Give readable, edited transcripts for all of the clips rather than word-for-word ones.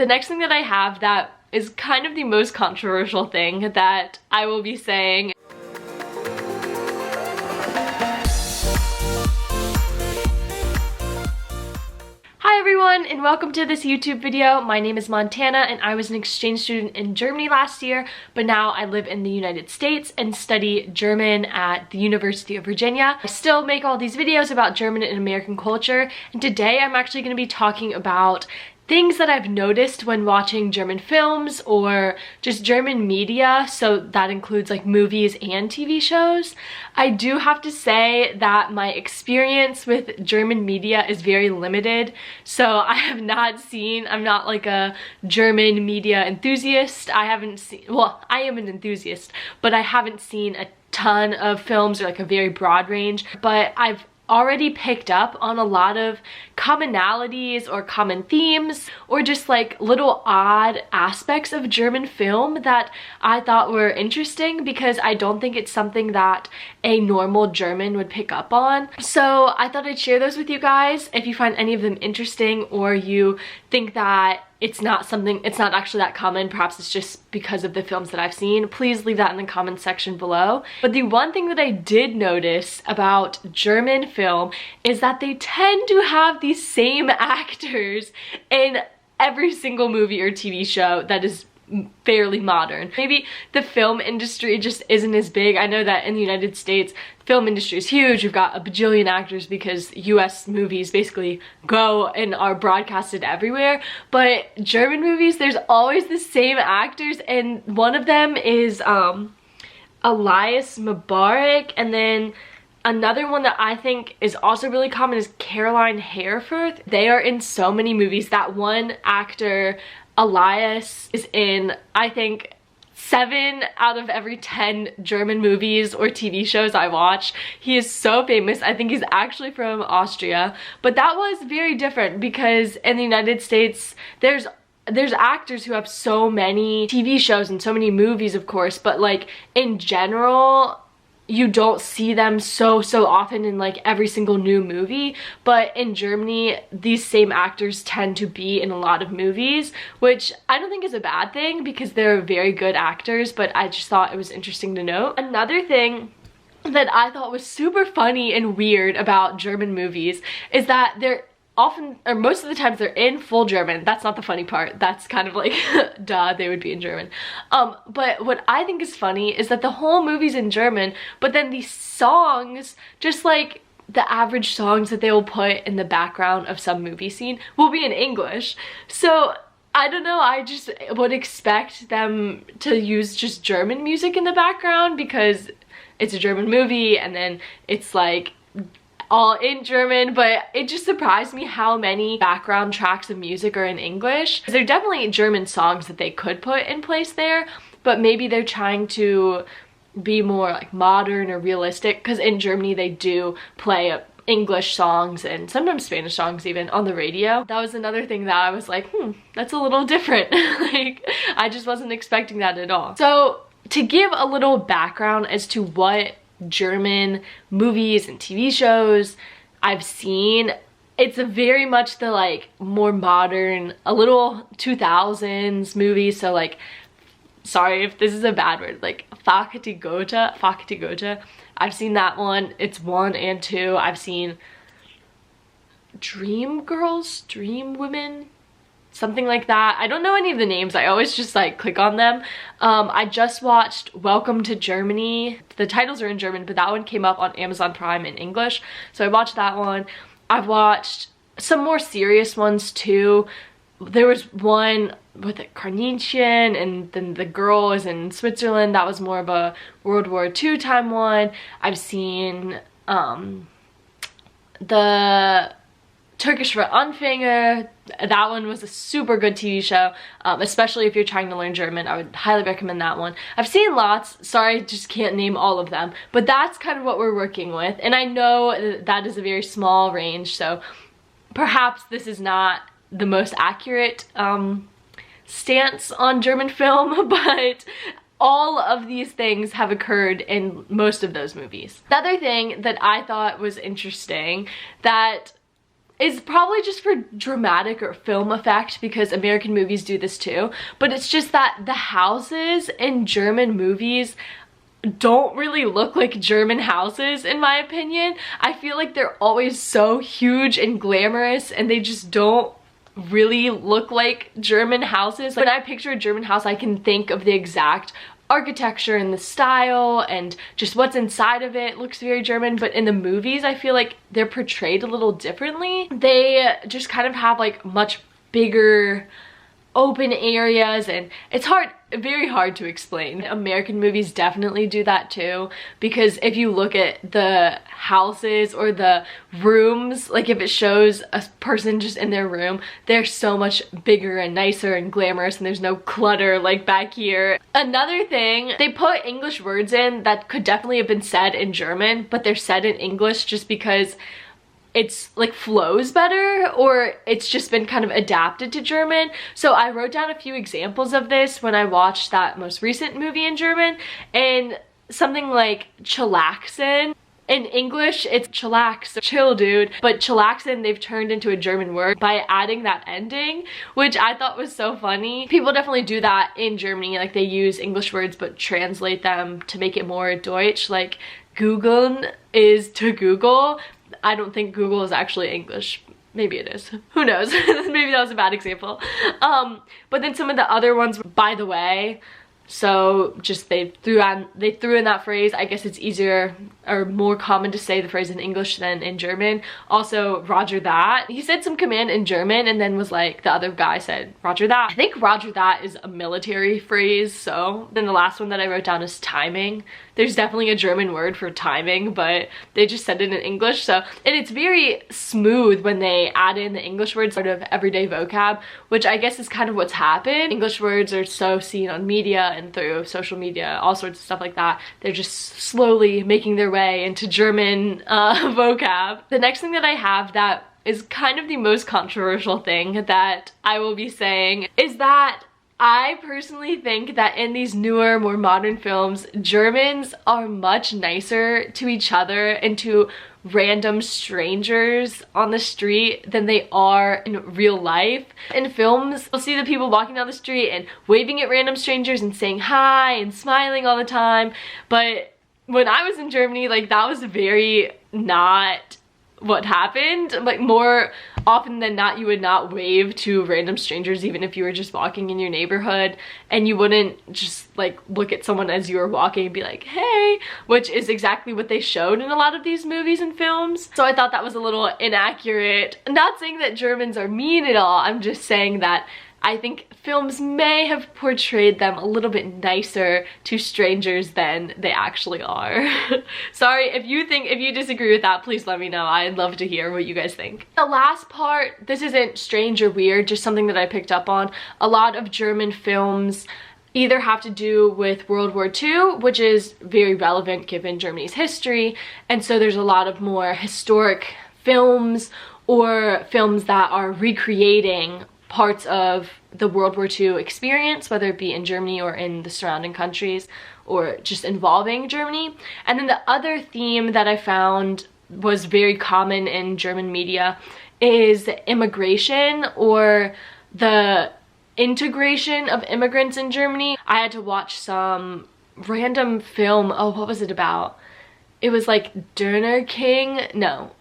The next thing that I have that is kind of the most controversial thing that I will be saying. Hi everyone and welcome to this YouTube video. My name is Montana and I was an exchange student in Germany last year, but now I live in the United States and study German at the University of Virginia. I still make all these videos about German and American culture, and today I'm actually going to be talking about things that I've noticed when watching German films or just German media, so that includes like movies and TV shows. I do have to say that my experience with German media is very limited, so I have not seen, I'm not like a German media enthusiast. I haven't seen, well, I am an enthusiast, but I haven't seen a ton of films or like a very broad range, but I've already picked up on a lot of commonalities or common themes or just like little odd aspects of German film that I thought were interesting, because I don't think it's something that a normal German would pick up on. So I thought I'd share those with you guys. If you find any of them interesting or you think that it's not actually that common, perhaps it's just because of the films that I've seen, please leave that in the comments section below. But the one thing that I did notice about German film is that they tend to have these same actors in every single movie or TV show that is fairly modern. Maybe the film industry just isn't as big. I know that in the United States, the film industry is huge. You've got a bajillion actors because US movies basically go and are broadcasted everywhere. But German movies, there's always the same actors, and one of them is Elias Mbarek, and then another one that I think is also really common is Caroline Herfurth. They are in so many movies. That one actor, Elias, is in, I think, 7 out of every 10 German movies or TV shows I watch. He is so famous. I think he's actually from Austria. But that was very different because in the United States, there's actors who have so many TV shows and so many movies, of course, but like in general, you don't see them so often in like every single new movie. But in Germany, these same actors tend to be in a lot of movies, which I don't think is a bad thing because they're very good actors, but I just thought it was interesting to note. Another thing that I thought was super funny and weird about German movies is that they're often, or most of the times, they're in full German. That's not the funny part. That's kind of like, duh, they would be in German. But what I think is funny is that the whole movie's in German, but then these songs, just like the average songs that they will put in the background of some movie scene, will be in English. So I don't know, I just would expect them to use just German music in the background because it's a German movie and then it's like all in German, but it just surprised me how many background tracks of music are in English. There are definitely German songs that they could put in place there, but maybe they're trying to be more like modern or realistic, because in Germany they do play English songs and sometimes Spanish songs even on the radio. That was another thing that I was like, that's a little different. Like, I just wasn't expecting that at all. So to give a little background as to what German movies and TV shows I've seen, it's a very much the like more modern, a little 2000s movies. So like, sorry if this is a bad word, like Fakete Gotha. I've seen that one. It's 1 and 2. I've seen Dream Girls, Dream Women, something like that. I don't know any of the names. I always just like click on them. I just watched Welcome to Germany. The titles are in German, but that one came up on Amazon Prime in English, so I watched that one. I've watched some more serious ones too. There was one with a Kaninchen, and then the girl is in Switzerland. That was more of a World War II time one. I've seen the Turkish for Anfänger. That one was a super good TV show, especially if you're trying to learn German. I would highly recommend that one. I've seen lots, sorry, I just can't name all of them, but that's kind of what we're working with. And I know that is a very small range, so perhaps this is not the most accurate stance on German film, but all of these things have occurred in most of those movies. The other thing that I thought was interesting that is probably just for dramatic or film effect, because American movies do this too, but it's just that the houses in German movies don't really look like German houses, in my opinion. I feel like they're always so huge and glamorous, and they just don't really look like German houses. When I picture a German house, I can think of the exact architecture and the style and just what's inside of it looks very German, but in the movies I feel like they're portrayed a little differently. They just kind of have like much bigger open areas, and it's very hard to explain. American movies definitely do that too, because if you look at the houses or the rooms, like if it shows a person just in their room, they're so much bigger and nicer and glamorous, and there's no clutter like back here. Another thing, they put English words in that could definitely have been said in German, but they're said in English just because it's like flows better, or it's just been kind of adapted to German. So I wrote down a few examples of this when I watched that most recent movie in German, and something like chillaxen. In English, it's chillax, chill dude, but chillaxen they've turned into a German word by adding that ending, which I thought was so funny. People definitely do that in Germany, like they use English words but translate them to make it more Deutsch, like googeln is to Google. I don't think Google is actually English. Maybe it is. Who knows? Maybe that was a bad example. But then some of the other ones, by the way, so just they threw in that phrase. I guess it's easier or more common to say the phrase in English than in German. Also, roger that. He said some command in German and then was like, the other guy said, roger that. I think roger that is a military phrase. So then the last one that I wrote down is timing. There's definitely a German word for timing, but they just said it in English. So, and it's very smooth when they add in the English words, sort of everyday vocab, which I guess is kind of what's happened. English words are so seen on media and through social media, all sorts of stuff like that. They're just slowly making their way into German vocab. The next thing that I have that is kind of the most controversial thing that I will be saying is that I personally think that in these newer, more modern films, Germans are much nicer to each other and to random strangers on the street than they are in real life. In films, you'll see the people walking down the street and waving at random strangers and saying hi and smiling all the time. But when I was in Germany, like that was very not what happened. Like more often than not, you would not wave to random strangers even if you were just walking in your neighborhood, and you wouldn't just like look at someone as you were walking and be like, hey, which is exactly what they showed in a lot of these movies and films. So I thought that was a little inaccurate. I'm not saying that Germans are mean at all, I'm just saying that I think films may have portrayed them a little bit nicer to strangers than they actually are. Sorry, if you disagree with that, please let me know. I'd love to hear what you guys think. The last part, this isn't strange or weird, just something that I picked up on. A lot of German films either have to do with World War II, which is very relevant given Germany's history, and so there's a lot of more historic films or films that are recreating parts of the World War II experience, whether it be in Germany or in the surrounding countries or just involving Germany. And then the other theme that I found was very common in German media is immigration or the integration of immigrants in Germany. I had to watch some random film, oh, what was it about? It was like Döner King, no,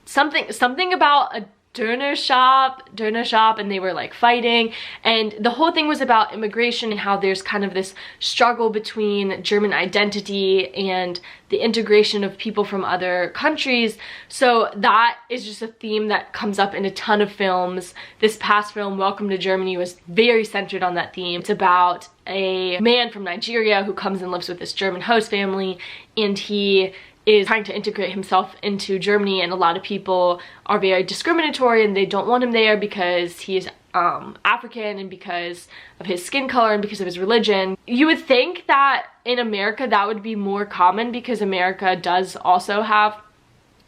something about a Döner shop, and they were like fighting, and the whole thing was about immigration and how there's kind of this struggle between German identity and the integration of people from other countries. So that is just a theme that comes up in a ton of films. This past film, Welcome to Germany, was very centered on that theme. It's about a man from Nigeria who comes and lives with this German host family, and he is trying to integrate himself into Germany, and a lot of people are very discriminatory and they don't want him there because he's African and because of his skin color and because of his religion. You would think that in America that would be more common because America does also have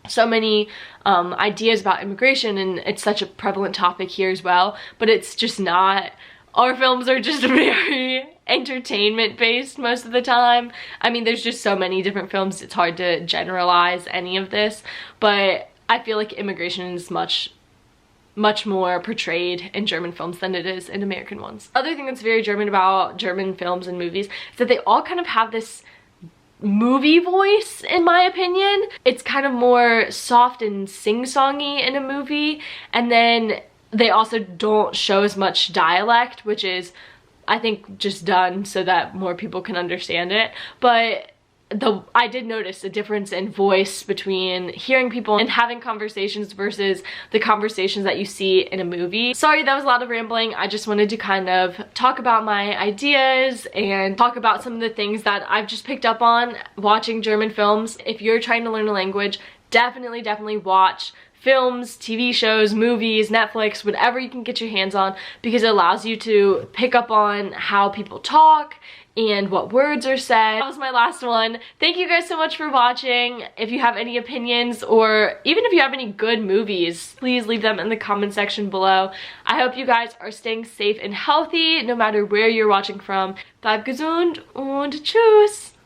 so many ideas about immigration and it's such a prevalent topic here as well, but it's just not. Our films are just very entertainment based most of the time. I mean, there's just so many different films, it's hard to generalize any of this, but I feel like immigration is much more portrayed in German films than it is in American ones. Other thing that's very German about German films and movies is that they all kind of have this movie voice, in my opinion. It's kind of more soft and sing-songy in a movie, and then they also don't show as much dialect, which is, I think, just done so that more people can understand it. But I did notice a difference in voice between hearing people and having conversations versus the conversations that you see in a movie. Sorry, that was a lot of rambling. I just wanted to kind of talk about my ideas and talk about some of the things that I've just picked up on watching German films. If you're trying to learn a language, definitely watch films, TV shows, movies, Netflix, whatever you can get your hands on, because it allows you to pick up on how people talk and what words are said. That was my last one. Thank you guys so much for watching. If you have any opinions, or even if you have any good movies, please leave them in the comment section below. I hope you guys are staying safe and healthy no matter where you're watching from. Bleib gesund und tschüss!